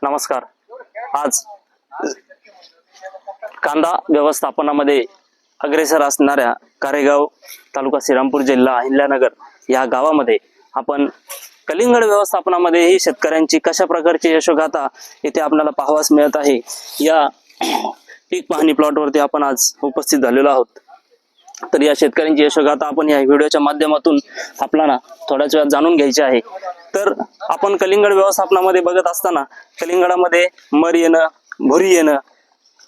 नमस्कार. आज कांदा व्यवस्थापनामध्ये अग्रेसर असणाऱ्या कारेगाव तालुका श्रीरामपूर जिल्हा अहिल्यानगर या गावामध्ये आपण कलिंगड व्यवस्थापनामध्येही शेतकऱ्यांची कशा प्रकारची यशोगाथा इथे आपल्याला पाहावास मिळत आहे. या पीक पाहणी प्लॉटवरती आपण आज उपस्थित झालेलो आहोत. तर या शेतकऱ्यांची यशोगाथा आपण या व्हिडिओच्या माध्यमातून आपल्याला थोड्याच वेळात जाणून घ्यायची आहे. तर आपण कलिंगड व्यवस्थापनामध्ये बघत असताना कलिंगडामध्ये मर येणं, भुरी येणं,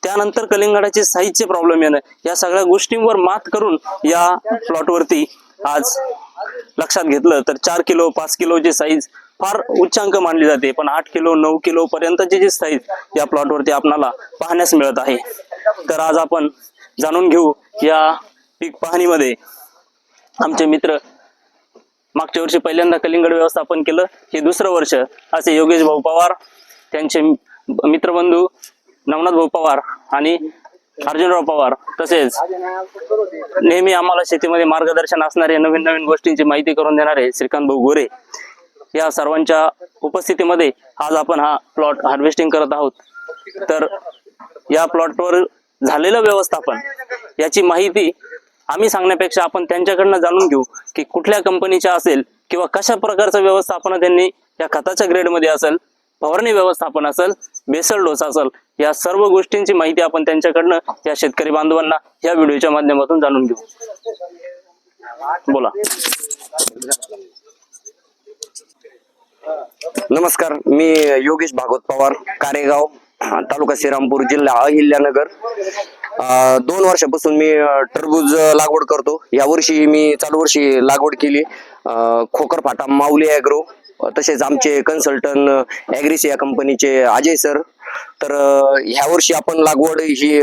त्यानंतर कलिंगडाचे साईजचे प्रॉब्लेम येणं, या सगळ्या गोष्टींवर मात करून या प्लॉटवरती आज लक्षात घेतलं तर 4 किलो 5 किलोची साईज फार उच्चांक मानली जाते, पण 8 किलो 9 किलो पर्यंतची जी साईज या प्लॉटवरती आपल्याला पाहण्यास मिळत आहे. तर आज आपण जाणून घेऊ या पीक पाहणीमध्ये. आमचे मित्र मागच्या वर्षी पहिल्यांदा कलिंगड व्यवस्थापन केलं, हे दुसरं वर्ष असे योगेश भाऊ पवार, त्यांचे मित्रबंधू नवनाथ भाऊ पवार आणि अर्जुनराव पवार, तसेच नेहमी आम्हाला शेतीमध्ये मार्गदर्शन असणारे, नवीन नवीन गोष्टींची माहिती करून देणारे श्रीकांत भाऊ गोरे, या सर्वांच्या उपस्थितीमध्ये आज आपण हा प्लॉट हार्वेस्टिंग करत आहोत. तर या प्लॉटवर झालेलं व्यवस्थापन याची माहिती आम्ही सांगण्यापेक्षा आपण त्यांच्याकडनं जाणून घेऊ की कुठल्या कंपनीच्या असेल किंवा कशा प्रकारचं व्यवस्थापन त्यांनी या खताच्या ग्रेडमध्ये असेल, फवारणी व्यवस्थापन असेल, बेसल डोस असेल, या सर्व गोष्टींची माहिती आपण त्यांच्याकडनं या शेतकरी बांधवांना या व्हिडिओच्या माध्यमातून जाणून घेऊ. बोला. नमस्कार, मी योगेश भागवत पवार, कारेगाव तालुका श्रीरामपूर जिल्हा अहिल्यानगर. 2 वर्षापासून मी टरबूज लागवड करतो. यावर्षी मी चालू वर्षी लागवड केली खोकर फाटा माऊली ॲग्रो, तसेच आमचे कन्सल्टंट ॲग्रिस या कंपनीचे अजय सर. तर ह्या वर्षी आपण लागवड ही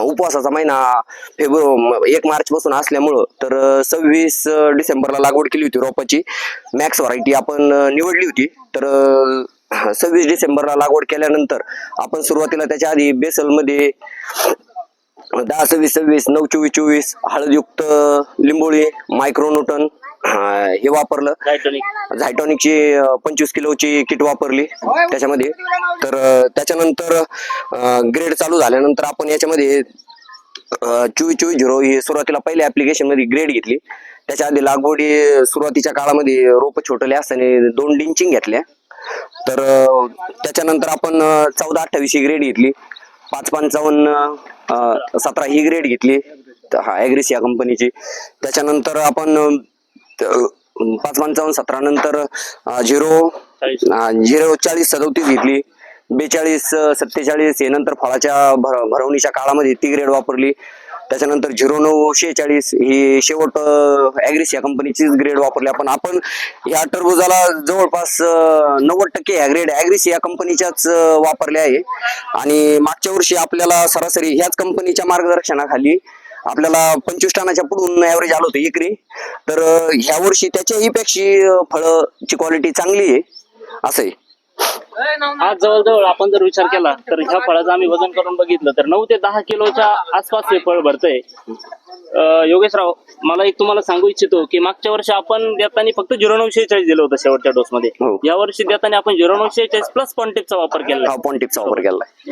उपवासाचा महिना 1 मार्च पासून असल्यामुळं तर 26 डिसेंबरला लागवड केली होती. रोपाची मॅक्स व्हरायटी आपण निवडली होती. तर 26 डिसेंबरला लागवड केल्यानंतर आपण सुरुवातीला त्याच्या आधी बेसलमध्ये 10-26-26, 9-24-24 हळदयुक्त लिंबोळी मायक्रोन्यूटन हे वापरलं. झायटॉनिकची 25 किलोची किट वापरली त्याच्यामध्ये. तर त्याच्यानंतर ग्रेड चालू झाल्यानंतर आपण याच्यामध्ये 24-24-0 ही सुरुवातीला पहिल्या ऍप्लिकेशन मध्ये ग्रेड घेतली. त्याच्या आधी लागवडी सुरुवातीच्या काळामध्ये रोप छोटले असताना 2 डिंचिंग घेतल्या. तर त्याच्यानंतर आपण 14-28 ही ग्रेड घेतली, 5-55-17 ही ग्रेड घेतली ॲग्रिस या कंपनीची. त्याच्यानंतर आपण 5-55-17 नंतर 0-40-37 घेतली, 42-47 हे नंतर फळाच्या भरवणीच्या काळामध्ये ती ग्रेड वापरली. त्याच्यानंतर 09-46 ही शेवट ॲग्रिस या कंपनीचीच ग्रेड वापरली आपण या टरबुजाला जवळपास 90% ह्या ग्रेड ॲग्रिस या कंपनीच्याच वापरल्या आहे. आणि मागच्या वर्षी आपल्याला सरासरी ह्याच कंपनीच्या मार्गदर्शनाखाली आपल्याला 25 टनाच्या पुढून ॲव्हरेज आलं होतं एकरी. तर ह्या वर्षी त्याच्याही पेक्षा फळची क्वालिटी चांगली आहे असं आहे. आज जवळजवळ आपण जर विचार केला तर ह्या फळाचं आम्ही वजन करून बघितलं तर 9 ते 10 किलोच्या आसपास हे फळ भरतंय. योगेशराव, मला एक तुम्हाला सांगू इच्छितो की मागच्या वर्षी आपण देताना फक्त 0946 दिलं होतं शेवटच्या डोस मध्ये. या वर्षी देताना आपण 0946 प्लस पॉन्टिपचा वापर केला.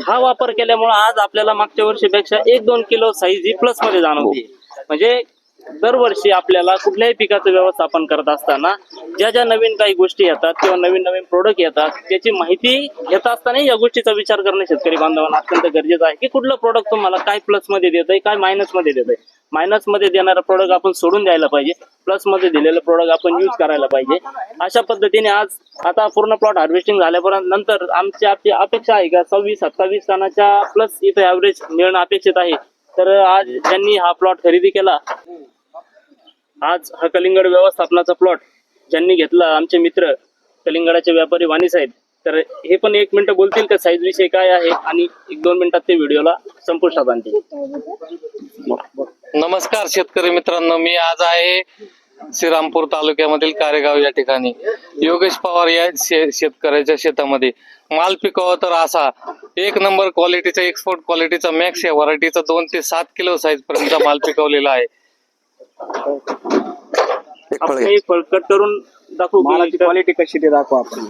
हा वापर केल्यामुळे आज आपल्याला मागच्या वर्षीपेक्षा 1-2 किलो साईज ही प्लस मध्ये जाणवते. म्हणजे दरवर्षी आपल्याला कुठल्याही पिकाचं व्यवस्थापन करत असताना ज्या नवीन काही गोष्टी येतात किंवा नवीन नवीन प्रोडक्ट येतात त्याची माहिती घेत असताना या गोष्टीचा विचार करणं शेतकरी बांधवांना अत्यंत गरजेचं आहे की कुठलं प्रोडक्ट तुम्हाला काय प्लस मध्ये देतंय, काय मायनस मध्ये देतंय. मायनस मध्ये देणारं प्रोडक्ट आपण सोडून द्यायला पाहिजे, प्लस मध्ये दिलेलं प्रोडक्ट आपण यूज करायला पाहिजे. अशा पद्धतीने आज आता पूर्ण प्लॉट हार्वेस्टिंग झाल्यापर्यंत नंतर आपली अपेक्षा आहे का 26-27 टनाच्या प्लस इथं ऍव्हरेज मिळणं अपेक्षित आहे. तर आज ज्यांनी हा प्लॉट खरेदी केला, आज हा कलिंगड व्यवस्थापनाचा प्लॉट ज्यांनी घेतला आमचे मित्र कलिंगडाचे व्यापारी वाणी साहेब, तर हे पण 1 मिनिट बोलतील का साईज विषय काय आहे आणि 1-2 मिनिटात ते व्हिडिओला संपुष्टात आणतील. नमस्कार शेतकरी मित्रांनो, मी आज आहे श्रीरामपूर तालुक्यामधील कारेगाव या ठिकाणी योगेश पवार या शेतकऱ्याच्या शेतामध्ये माल पिकावा तर असा 1 नंबर क्वालिटीचा, एक्सपोर्ट क्वालिटीचा मॅक्स या व्हरायटीचा 2 ते 7 किलो साईज पर्यंत माल पिकवलेला आहे. आपण हे फळ कट करून दाखवू की मालाची क्वालिटी कशी ते दाखवा आपण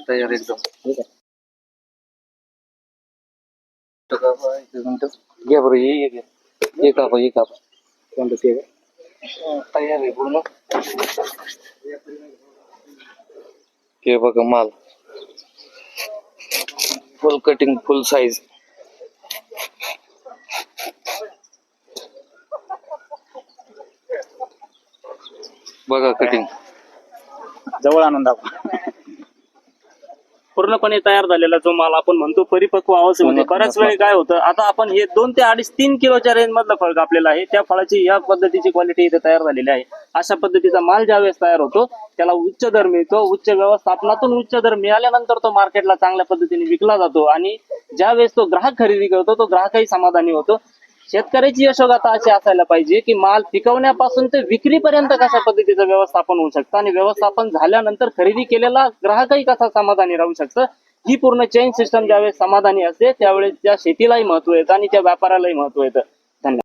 तयार एकदम घ्या बरं हे कापा कोणतं ते तयार आहे पूर्ण हे बघा माल फुल कटिंग फुल साईज बघा कटिंग जवळ आणून दाखवा. पूर्णपणे तयार झालेला जो माल आपण म्हणतो परिपक्व अवस्थेमध्ये. बऱ्याच वेळी काय होतं, आता आपण हे 2 ते 2.5-3 किलोच्या रेंज मधलं फळ कापलेलं आहे. त्या फळाची या पद्धतीची क्वालिटी इथे तयार झालेली आहे. अशा पद्धतीचा माल ज्यावेळेस तयार होतो त्याला उच्च दर मिळतो. उच्च व्यवस्थापनातून उच्च दर मिळाल्यानंतर तो मार्केटला चांगल्या पद्धतीने विकला जातो आणि ज्यावेळेस तो ग्राहक खरेदी करतो तो ग्राहकही समाधानी होतो. शेतकऱ्याची यशोगाथा अशी असायला पाहिजे की माल पिकवण्यापासून ते विक्रीपर्यंत कशा पद्धतीचं व्यवस्थापन होऊ शकतं आणि व्यवस्थापन झाल्यानंतर खरेदी केलेला ग्राहकही कसा समाधानी राहू शकतं. ही पूर्ण चेन सिस्टम ज्यावेळेस समाधानी असते त्यावेळेस त्या शेतीलाही महत्व येतं आणि त्या व्यापारालाही महत्व येतं.